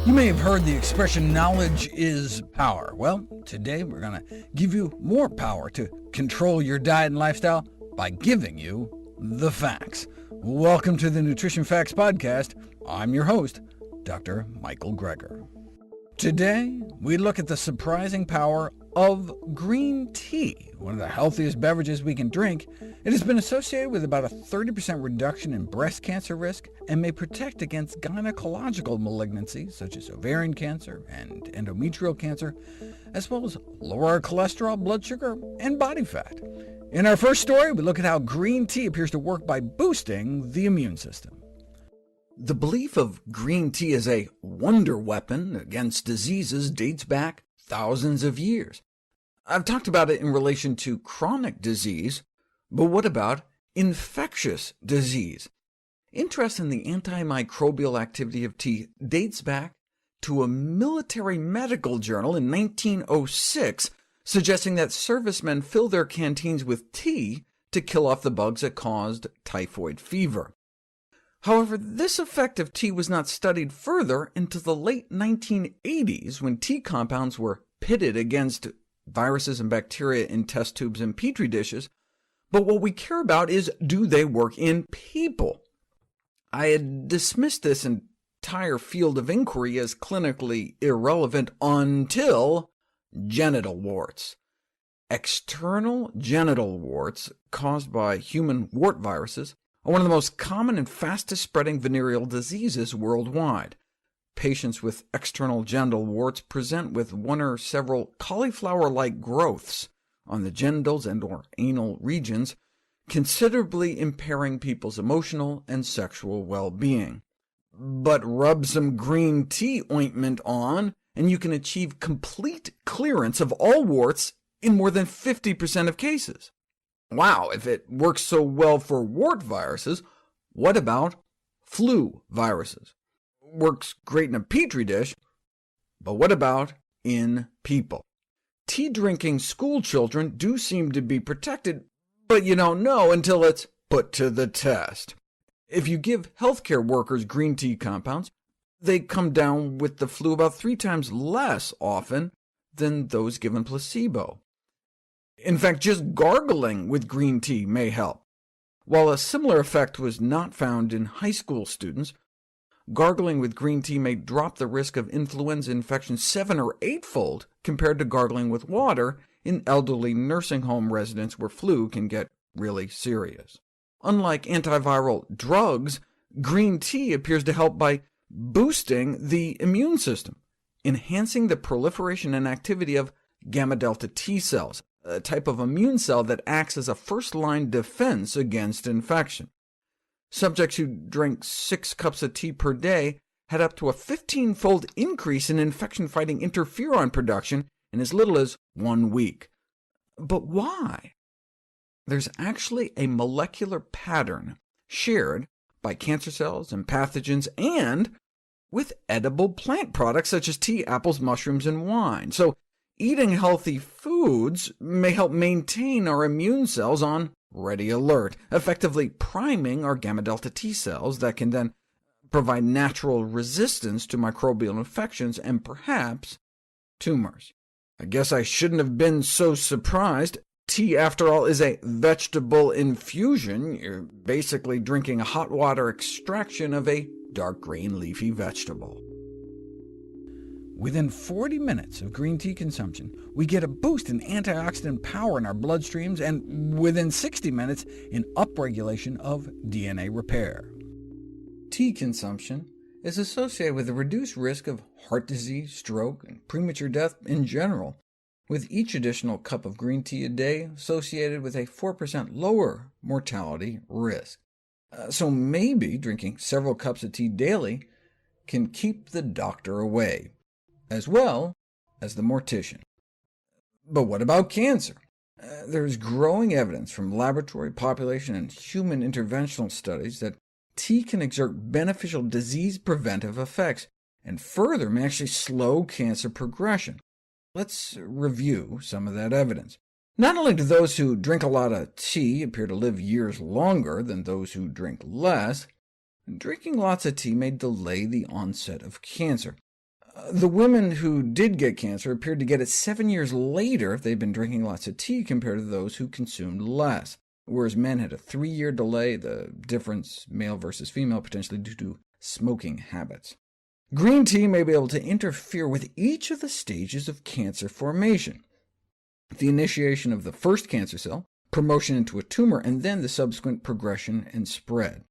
You may have heard the expression, knowledge is power. Well, today we're going to give you more power to control your diet and lifestyle by giving you the facts. Welcome to the Nutrition Facts Podcast. I'm your host, Dr. Michael Greger. Today, we look at the surprising power of green tea, one of the healthiest beverages we can drink. It has been associated with about a 30% reduction in breast cancer risk and may protect against gynecological malignancies such as ovarian cancer and endometrial cancer, as well as lower our cholesterol, blood sugar, and body fat. In our first story, we look at how green tea appears to work by boosting the immune system. The belief of green tea as a wonder weapon against diseases dates back thousands of years. I've talked about it in relation to chronic disease, but what about infectious disease? Interest in the antimicrobial activity of tea dates back to a military medical journal in 1906, suggesting that servicemen fill their canteens with tea to kill off the bugs that caused typhoid fever. However, this effect of tea was not studied further until the late 1980s, when tea compounds were pitted against viruses and bacteria in test tubes and petri dishes. But what we care about is, do they work in people? I had dismissed this entire field of inquiry as clinically irrelevant until genital warts. External genital warts, caused by human wart viruses, are one of the most common and fastest-spreading venereal diseases worldwide. Patients with external genital warts present with one or several cauliflower-like growths on the genitals and/or anal regions, considerably impairing people's emotional and sexual well-being. But rub some green tea ointment on, and you can achieve complete clearance of all warts in more than 50% of cases. Wow, if it works so well for wart viruses, what about flu viruses? Works great in a petri dish, but what about in people? Tea-drinking school children do seem to be protected, but you don't know until it's put to the test. If you give healthcare workers green tea compounds, they come down with the flu about 3 times less often than those given placebo. In fact, just gargling with green tea may help. While a similar effect was not found in high school students, gargling with green tea may drop the risk of influenza infection 7 or 8-fold compared to gargling with water in elderly nursing home residents where flu can get really serious. Unlike antiviral drugs, green tea appears to help by boosting the immune system, enhancing the proliferation and activity of gamma-delta T cells, a type of immune cell that acts as a first-line defense against infection. Subjects who drank 6 cups of tea per day had up to a 15-fold increase in infection-fighting interferon production in as little as 1 week. But why? There's actually a molecular pattern shared by cancer cells and pathogens, and with edible plant products such as tea, apples, mushrooms, and wine. So eating healthy foods may help maintain our immune cells on ready alert, effectively priming our gamma-delta T cells that can then provide natural resistance to microbial infections and perhaps tumors. I guess I shouldn't have been so surprised. Tea, after all, is a vegetable infusion. You're basically drinking a hot water extraction of a dark green leafy vegetable. Within 40 minutes of green tea consumption, we get a boost in antioxidant power in our bloodstreams, and within 60 minutes, in upregulation of DNA repair. Tea consumption is associated with a reduced risk of heart disease, stroke, and premature death in general, with each additional cup of green tea a day associated with a 4% lower mortality risk. So maybe drinking several cups of tea daily can keep the doctor away, as well as the mortician. But what about cancer? There's growing evidence from laboratory, population, and human interventional studies that tea can exert beneficial disease-preventive effects, and further may actually slow cancer progression. Let's review some of that evidence. Not only do those who drink a lot of tea appear to live years longer than those who drink less, drinking lots of tea may delay the onset of cancer. The women who did get cancer appeared to get it 7 years later if they'd been drinking lots of tea compared to those who consumed less, whereas men had a 3-year delay, the difference male versus female potentially due to smoking habits. Green tea may be able to interfere with each of the stages of cancer formation: the initiation of the first cancer cell, promotion into a tumor, and then the subsequent progression and spread.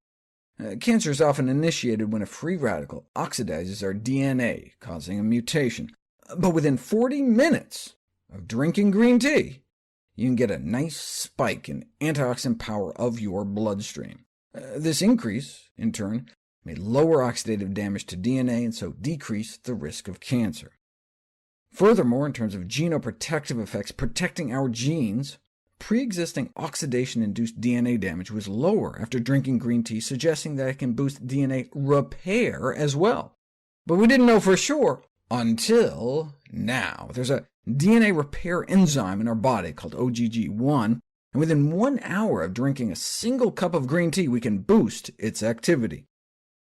Cancer is often initiated when a free radical oxidizes our DNA, causing a mutation. But within 40 minutes of drinking green tea, you can get a nice spike in antioxidant power of your bloodstream. This increase, in turn, may lower oxidative damage to DNA and so decrease the risk of cancer. Furthermore, in terms of genoprotective effects protecting our genes, pre-existing oxidation-induced DNA damage was lower after drinking green tea, suggesting that it can boost DNA repair as well. But we didn't know for sure until now. There's a DNA repair enzyme in our body called OGG1, and within 1 hour of drinking a single cup of green tea, we can boost its activity.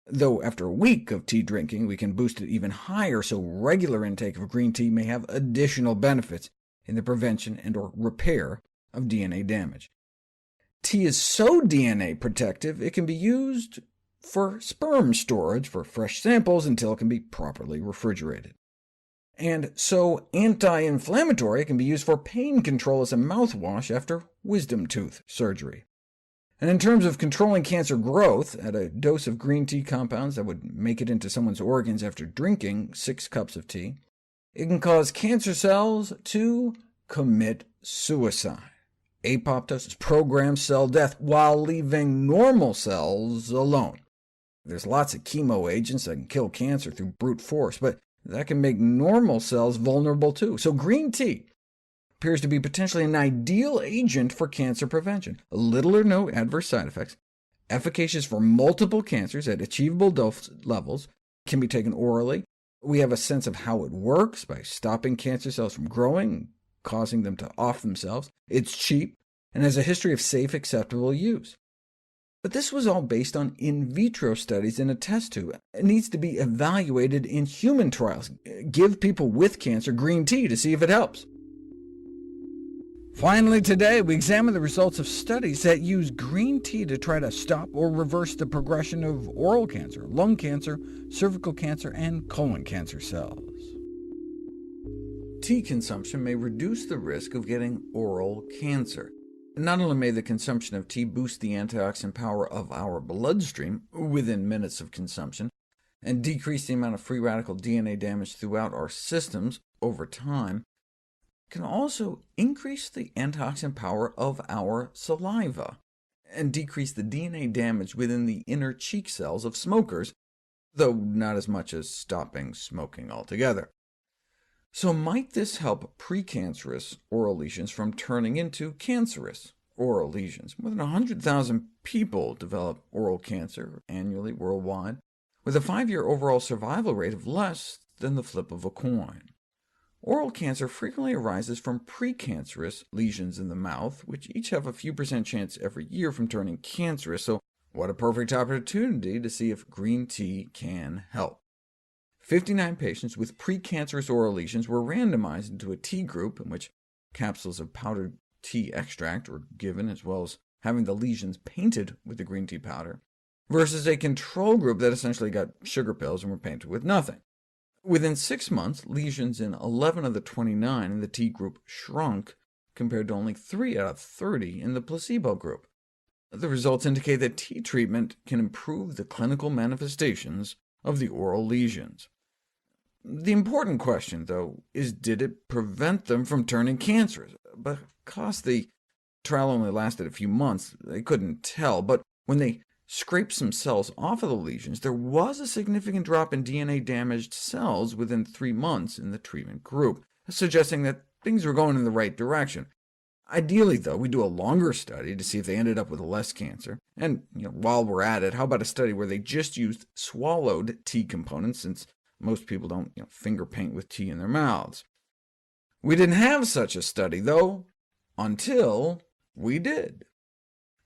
Though after a week of tea drinking, we can boost it even higher, so regular intake of green tea may have additional benefits in the prevention and/or repair of DNA damage. Tea is so DNA protective, it can be used for sperm storage for fresh samples until it can be properly refrigerated. And so anti-inflammatory, it can be used for pain control as a mouthwash after wisdom tooth surgery. And in terms of controlling cancer growth, at a dose of green tea compounds that would make it into someone's organs after drinking 6 cups of tea, it can cause cancer cells to commit suicide. Apoptosis, programmed cell death, while leaving normal cells alone. There's lots of chemo agents that can kill cancer through brute force, but that can make normal cells vulnerable too. So green tea appears to be potentially an ideal agent for cancer prevention. Little or no adverse side effects, efficacious for multiple cancers at achievable dose levels, can be taken orally. We have a sense of how it works by stopping cancer cells from growing, causing them to off themselves. It's cheap, and has a history of safe, acceptable use. But this was all based on in vitro studies in a test tube. It needs to be evaluated in human trials. Give people with cancer green tea to see if it helps. Finally today, we examine the results of studies that use green tea to try to stop or reverse the progression of oral cancer, lung cancer, cervical cancer, and colon cancer cells. Tea consumption may reduce the risk of getting oral cancer. Not only may the consumption of tea boost the antioxidant power of our bloodstream within minutes of consumption, and decrease the amount of free radical DNA damage throughout our systems over time, it can also increase the antioxidant power of our saliva, and decrease the DNA damage within the inner cheek cells of smokers, though not as much as stopping smoking altogether. So might this help precancerous oral lesions from turning into cancerous oral lesions? More than 100,000 people develop oral cancer annually worldwide, with a 5-year overall survival rate of less than the flip of a coin. Oral cancer frequently arises from precancerous lesions in the mouth, which each have a few % chance every year from turning cancerous, so what a perfect opportunity to see if green tea can help. 59 patients with precancerous oral lesions were randomized into a tea group, in which capsules of powdered tea extract were given, as well as having the lesions painted with the green tea powder, versus a control group that essentially got sugar pills and were painted with nothing. Within 6 months, lesions in 11 of the 29 in the tea group shrunk, compared to only 3 out of 30 in the placebo group. The results indicate that tea treatment can improve the clinical manifestations of the oral lesions. The important question, though, is did it prevent them from turning cancerous? Because the trial only lasted a few months, they couldn't tell, but when they scraped some cells off of the lesions, there was a significant drop in DNA-damaged cells within 3 months in the treatment group, suggesting that things were going in the right direction. Ideally, though, we do a longer study to see if they ended up with less cancer. And while we're at it, how about a study where they just used swallowed tea components, since most people don't finger paint with tea in their mouths. We didn't have such a study, though, until we did.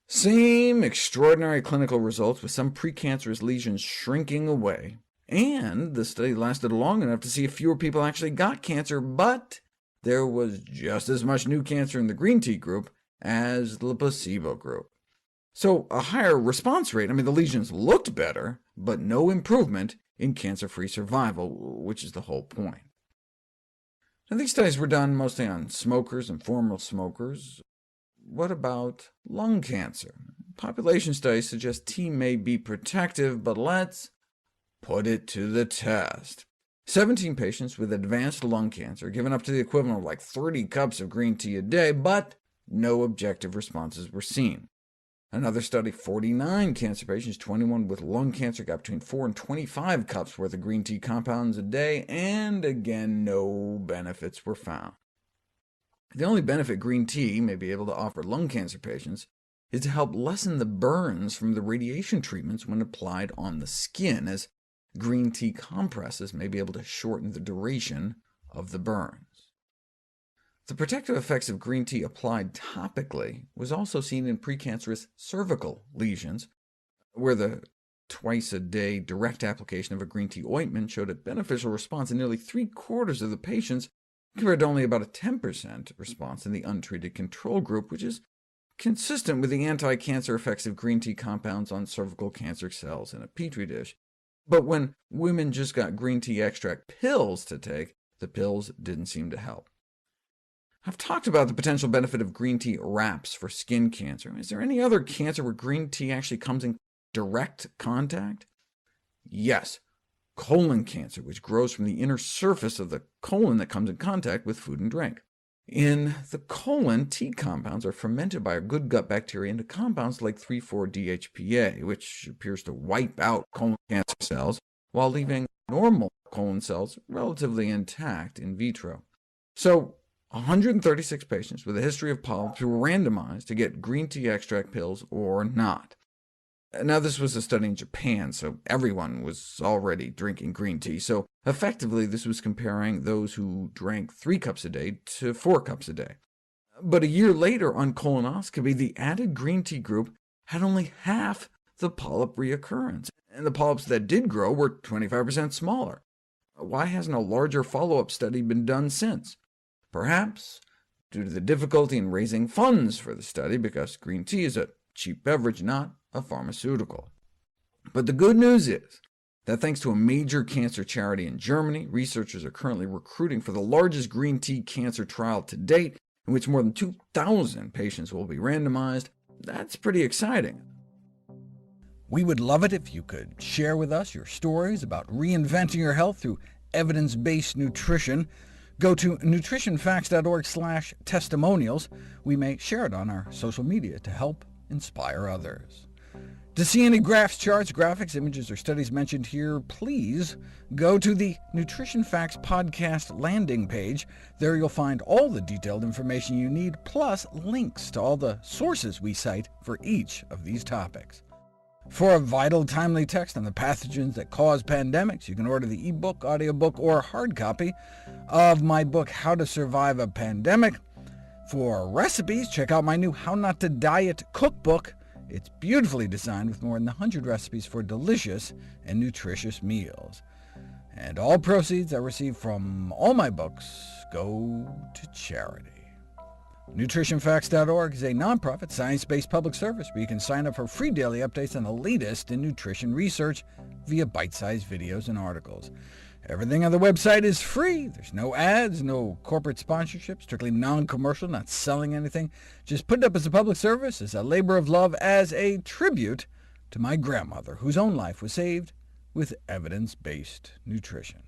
Same extraordinary clinical results, with some precancerous lesions shrinking away, and the study lasted long enough to see if fewer people actually got cancer, but there was just as much new cancer in the green tea group as the placebo group. So a higher response rate, the lesions looked better, but no improvement in cancer-free survival, which is the whole point. Now, these studies were done mostly on smokers and former smokers. What about lung cancer? Population studies suggest tea may be protective, but let's put it to the test. 17 patients with advanced lung cancer given up to the equivalent of like 30 cups of green tea a day, but no objective responses were seen. Another study, 49 cancer patients, 21 with lung cancer, got between 4 and 25 cups worth of green tea compounds a day, and again, no benefits were found. The only benefit green tea may be able to offer lung cancer patients is to help lessen the burns from the radiation treatments when applied on the skin, as green tea compresses may be able to shorten the duration of the burns. The protective effects of green tea applied topically was also seen in precancerous cervical lesions, where the twice-a-day direct application of a green tea ointment showed a beneficial response in nearly 3/4 of the patients, compared to only about a 10% response in the untreated control group, which is consistent with the anti-cancer effects of green tea compounds on cervical cancer cells in a petri dish. But when women just got green tea extract pills to take, the pills didn't seem to help. I've talked about the potential benefit of green tea wraps for skin cancer. Is there any other cancer where green tea actually comes in direct contact? Yes, colon cancer, which grows from the inner surface of the colon that comes in contact with food and drink. In the colon, tea compounds are fermented by our good gut bacteria into compounds like 3,4-DHPA, which appears to wipe out colon cancer cells, while leaving normal colon cells relatively intact in vitro. So 136 patients with a history of polyps were randomized to get green tea extract pills or not. Now, this was a study in Japan, so everyone was already drinking green tea, so effectively this was comparing those who drank 3 cups a day to 4 cups a day. But a year later on colonoscopy, the added green tea group had only half the polyp reoccurrence, and the polyps that did grow were 25% smaller. Why hasn't a larger follow-up study been done since? Perhaps due to the difficulty in raising funds for the study, because green tea is a cheap beverage, not a pharmaceutical. But the good news is that thanks to a major cancer charity in Germany, researchers are currently recruiting for the largest green tea cancer trial to date, in which more than 2,000 patients will be randomized. That's pretty exciting. We would love it if you could share with us your stories about reinventing your health through evidence-based nutrition. Go to nutritionfacts.org/testimonials. We may share it on our social media to help inspire others. To see any graphs, charts, graphics, images, or studies mentioned here, please go to the Nutrition Facts Podcast landing page. There you'll find all the detailed information you need, plus links to all the sources we cite for each of these topics. For a vital, timely text on the pathogens that cause pandemics, you can order the ebook, audiobook, or hard copy of my book, How to Survive a Pandemic. For recipes, check out my new How Not to Diet cookbook. It's beautifully designed with more than 100 recipes for delicious and nutritious meals. And all proceeds I receive from all my books go to charity. NutritionFacts.org is a nonprofit, science-based public service where you can sign up for free daily updates on the latest in nutrition research via bite-sized videos and articles. Everything on the website is free. There's no ads, no corporate sponsorship, strictly non-commercial, not selling anything. Just put it up as a public service, as a labor of love, as a tribute to my grandmother, whose own life was saved with evidence-based nutrition.